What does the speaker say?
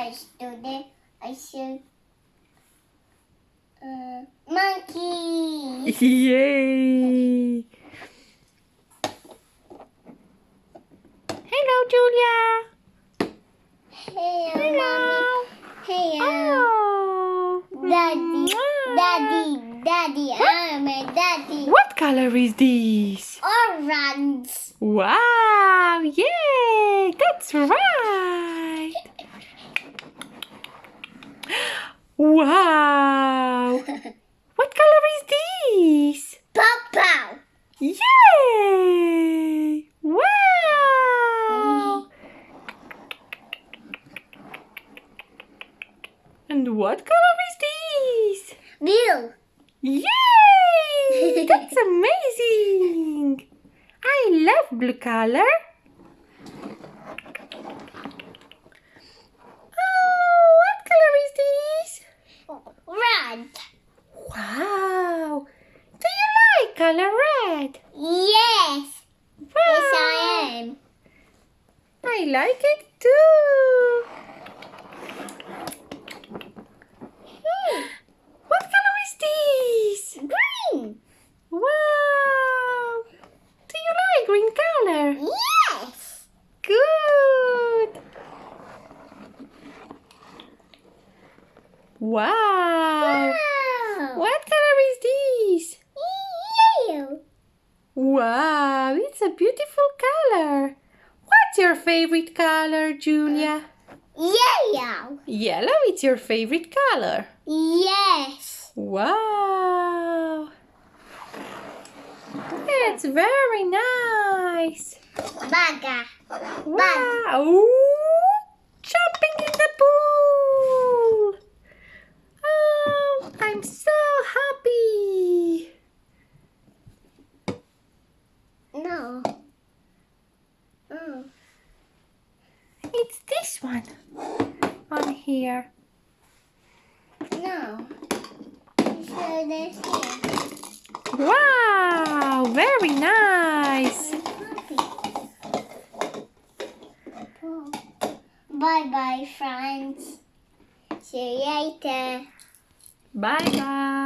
Today I should monkey. Yay! Hello, Julia. Hello, Hello. mommy. Hello, Oh. daddy. Mwah. Daddy. I'm a daddy. What color is this? Orange. Wow! Yay! That's right! Wow! What color is this? Purple. Yay! Wow! And what color is this? Blue. Yay! That's amazing! I love blue color. Oh, what color is this? Red. Wow! Do you like color red? Yes. Wow! Yes, I am. I like it too. What color is this? Green. Wow! Do you like green color? Yes. Good! Wow! Wow. What color is this? Yellow. Wow, it's a beautiful color. What's your favorite color, Julia? Yellow. Yellow is your favorite color. Yes. Wow! It's very nice. Baga. Wow! Ooh, jumping in the pool. Oh, I'm so happy. No. Oh. It's this one on here. No. So this here. Wow! Very nice. Bye bye, friends. See you later. Bye bye.